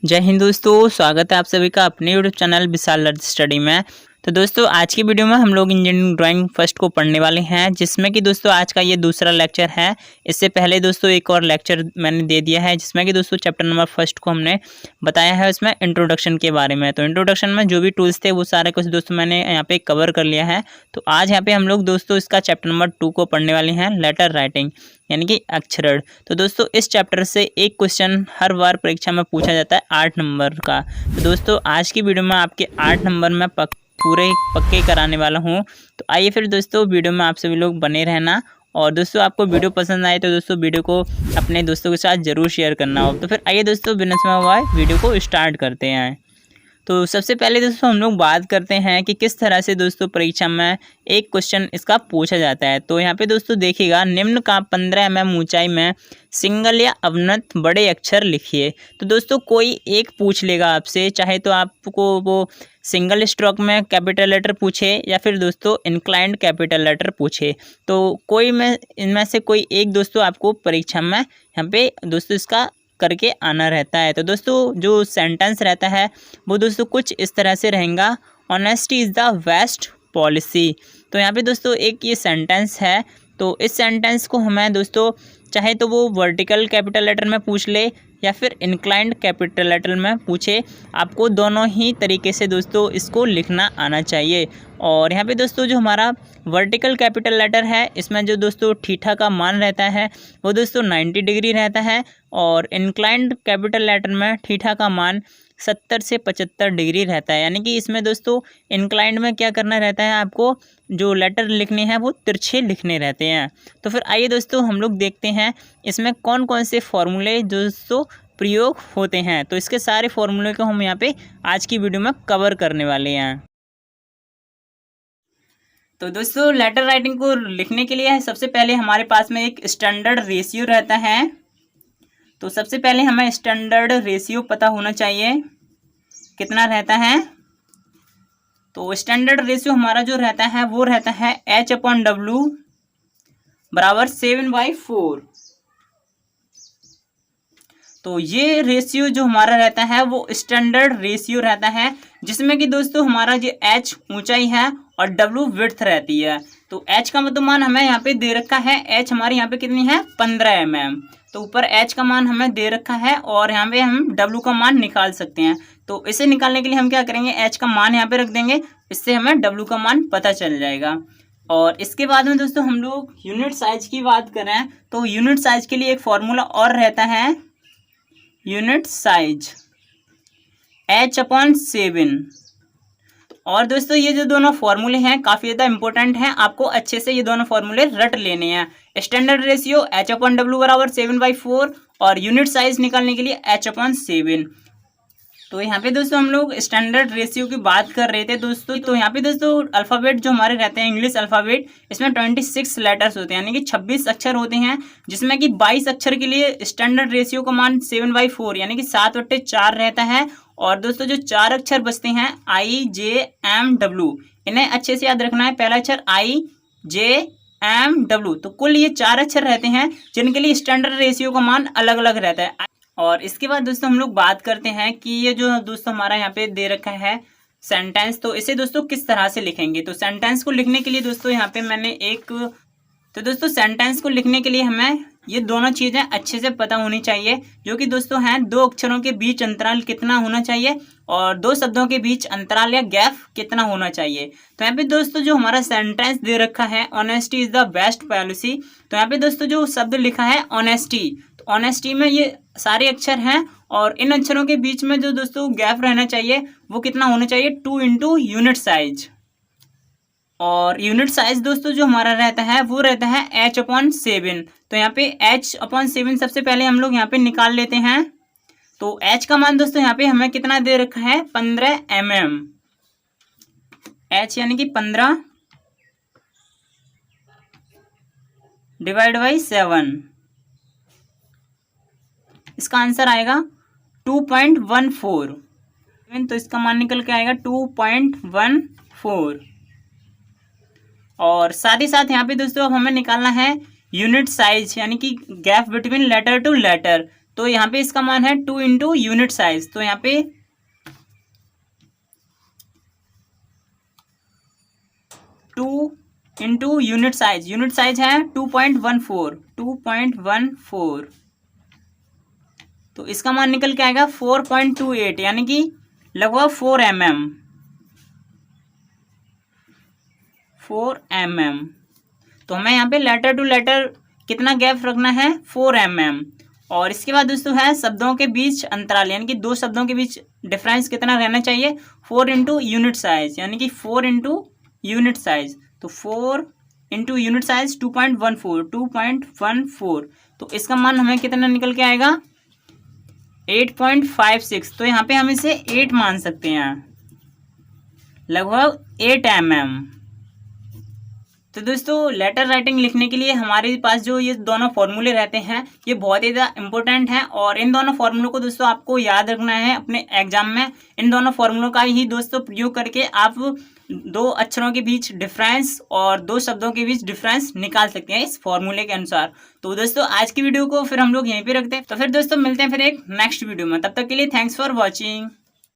जय हिंद दोस्तों, स्वागत है आप सभी का अपने यूट्यूब चैनल विशाल लर्न स्टडी में। तो दोस्तों आज की वीडियो में हम लोग इंजीनियरिंग ड्राइंग फर्स्ट को पढ़ने वाले हैं, जिसमें कि दोस्तों आज का ये दूसरा लेक्चर है। इससे पहले दोस्तों एक और लेक्चर मैंने दे दिया है, जिसमें कि दोस्तों चैप्टर नंबर फर्स्ट को हमने बताया है उसमें इंट्रोडक्शन के बारे में। तो इंट्रोडक्शन में जो भी टूल्स थे वो सारे कुछ दोस्तों मैंने यहाँ पे कवर कर लिया है। तो आज यहाँ पे हम लोग दोस्तों इसका चैप्टर नंबर 2 को पढ़ने वाले हैं, लेटर राइटिंग यानी कि अक्षरण। तो दोस्तों इस चैप्टर से एक क्वेश्चन हर बार परीक्षा में पूछा जाता है 8 नंबर का। तो दोस्तों आज की वीडियो में आपके 8 नंबर में पूरे पक्के कराने वाला हूं। तो आइए फिर दोस्तों वीडियो में आप सभी लोग बने रहना। और दोस्तों आपको वीडियो पसंद आए तो दोस्तों वीडियो को अपने दोस्तों के साथ ज़रूर शेयर करना हो। तो फिर आइए दोस्तों बिना समय हुआ वीडियो को स्टार्ट करते हैं। तो सबसे पहले दोस्तों हम लोग बात करते हैं कि किस तरह से दोस्तों परीक्षा में एक क्वेश्चन इसका पूछा जाता है। तो यहाँ पे दोस्तों देखिएगा, निम्न का 15 mm ऊंचाई में सिंगल या अवनत बड़े अक्षर लिखिए। तो दोस्तों कोई एक पूछ लेगा आपसे, चाहे तो आपको वो सिंगल स्ट्रोक में कैपिटल लेटर पूछे या फिर दोस्तों इंक्लाइंड कैपिटल लेटर पूछे। तो कोई में इनमें से कोई एक दोस्तों आपको परीक्षा में यहाँ पे दोस्तों इसका करके आना रहता है। तो दोस्तों जो सेंटेंस रहता है वो दोस्तों कुछ इस तरह से रहेगा, honesty is the best policy. तो यहाँ पे दोस्तों एक ये सेंटेंस है। तो इस सेंटेंस को हमें दोस्तों चाहे तो वो वर्टिकल कैपिटल लेटर में पूछ ले या फिर इंक्लाइंड कैपिटल लेटर में पूछे, आपको दोनों ही तरीके से दोस्तों इसको लिखना आना चाहिए। और यहाँ पे दोस्तों जो हमारा वर्टिकल कैपिटल लेटर है, इसमें जो दोस्तों थीटा का मान रहता है वो दोस्तों 90 डिग्री रहता है। और इंक्लाइंड कैपिटल लेटर में थीटा का मान 70 से 75 डिग्री रहता है। यानी कि इसमें दोस्तों इंक्लाइंड में क्या करना रहता है, आपको जो लेटर लिखने हैं वो तिरछे लिखने रहते हैं। तो फिर आइए दोस्तों हम लोग देखते हैं इसमें कौन कौन से फॉर्मूले दोस्तों प्रयोग होते हैं। तो इसके सारे फॉर्मूले को हम यहाँ पे आज की वीडियो में कवर करने वाले हैं। तो दोस्तों लेटर राइटिंग को लिखने के लिए सबसे पहले हमारे पास में एक स्टैंडर्ड रेशियो रहता है। तो सबसे पहले हमें स्टैंडर्ड रेशियो पता होना चाहिए कितना रहता है। तो स्टैंडर्ड रेशियो हमारा जो रहता है वो रहता है H/W बराबर 7/4। तो ये रेशियो जो हमारा रहता है वो स्टैंडर्ड रेशियो रहता है, जिसमें कि दोस्तों हमारा जो H ऊंचाई है और W विड्थ रहती है। तो H का मतलब मान हमें यहाँ पे दे रखा है, H हमारी यहाँ पे कितनी है 15 mm। तो ऊपर H का मान हमें दे रखा है और यहाँ पे हम W का मान निकाल सकते हैं। तो इसे निकालने के लिए हम क्या करेंगे, H का मान यहाँ पे रख देंगे, इससे हमें W का मान पता चल जाएगा। और इसके बाद में दोस्तों हम लोग यूनिट साइज की बात करें तो यूनिट साइज के लिए एक फॉर्मूला और रहता है, यूनिट साइज H/7। और दोस्तों ये जो दोनों फॉर्मूले हैं काफ़ी ज़्यादा इंपॉर्टेंट हैं, आपको अच्छे से ये दोनों फॉर्मूले रट लेने हैं। स्टैंडर्ड रेशियो H/W बराबर 7/4 और यूनिट साइज निकालने के लिए H/7। तो यहाँ पे दोस्तों हम लोग स्टैंडर्ड रेशियो की बात कर रहे थे दोस्तों। तो यहाँ पे दोस्तों अल्फ़ाबेट जो हमारे रहते हैं इंग्लिश अल्फ़ाबेट, इसमें 26 लेटर्स होते हैं, यानी कि 26 अक्षर होते हैं, जिसमें कि 22 अक्षर के लिए स्टैंडर्ड रेशियो का मान 7/4 यानी कि 7/4 रहता है। और दोस्तों जो 4 अक्षर बचते हैं IJMW, इन्हें अच्छे से याद रखना है। पहला अक्षर IJMW, तो कुल ये 4 अक्षर रहते हैं जिनके लिए स्टैंडर्ड रेशियो का मान अलग अलग रहता है। और इसके बाद दोस्तों हम लोग बात करते हैं कि ये जो दोस्तों हमारा यहाँ पे दे रखा है सेंटेंस, तो इसे दोस्तों किस तरह से लिखेंगे। तो सेंटेंस को लिखने के लिए दोस्तों यहाँ पे मैंने एक, तो दोस्तों सेंटेंस को लिखने के लिए हमें ये दोनों चीज़ें अच्छे से पता होनी चाहिए, जो कि दोस्तों हैं 2 अक्षरों के बीच अंतराल कितना होना चाहिए और 2 शब्दों के बीच अंतराल या गैप कितना होना चाहिए। तो यहाँ पे दोस्तों जो हमारा सेंटेंस दे रखा है, honesty is the best policy. तो यहाँ पे दोस्तों जो शब्द लिखा है ऑनेस्टी, तो ऑनेस्टी में ये सारे अक्षर हैं और इन अक्षरों के बीच में जो दोस्तों गैप रहना चाहिए वो कितना होना चाहिए, 2 × यूनिट साइज। और यूनिट साइज दोस्तों जो हमारा रहता है वो रहता है H/7। तो यहाँ पे H/7 सबसे पहले हम लोग यहाँ पे निकाल लेते हैं। तो H का मान दोस्तों यहाँ पे हमें कितना दे रखा है, 15 mm। H यानी कि 15 / 7, इसका आंसर आएगा 2.14। तो इसका मान निकल के आएगा 2.14। और साथ ही साथ यहाँ पे दोस्तों अब हमें निकालना है यूनिट साइज, यानी कि gap between letter to letter. तो यहाँ पे इसका मान है 2 इंटू यूनिट साइज। तो यहाँ पे 2 इंटू यूनिट साइज है 2.14 तो इसका मान निकल के आएगा 4.28 यानी कि लगभग 4 mm। तो हमें यहाँ पे लेटर टू लेटर कितना गैप रखना है 4 mm। और इसके बाद दोस्तों है शब्दों के बीच अंतराल यानी कि दो शब्दों के बीच डिफरेंस कितना रहना चाहिए 4 इंटू यूनिट साइज यानी कि 4 इंटू यूनिट साइज। तो 4 इंटू यूनिट साइज 2.14 तो इसका मान हमें कितना निकल के आएगा 8.56। तो यहाँ पे हम इसे 8 मान सकते हैं, लगभग 8 mm। तो दोस्तों लेटर राइटिंग लिखने के लिए हमारे पास जो ये दोनों फॉर्मूले रहते हैं ये बहुत ही ज़्यादा इंपॉर्टेंट हैं और इन दोनों फॉर्मूलों को दोस्तों आपको याद रखना है अपने एग्जाम में। इन दोनों फॉर्मूलों का ही दोस्तों प्रयोग करके आप दो अक्षरों के बीच डिफरेंस और दो शब्दों के बीच डिफरेंस निकाल सकते हैं इस फॉर्मूले के अनुसार। तो दोस्तों आज की वीडियो को फिर हम लोग यहीं पे रखते हैं। तो फिर दोस्तों मिलते हैं फिर एक नेक्स्ट वीडियो में, तब तक के लिए थैंक्स फॉर वॉचिंग।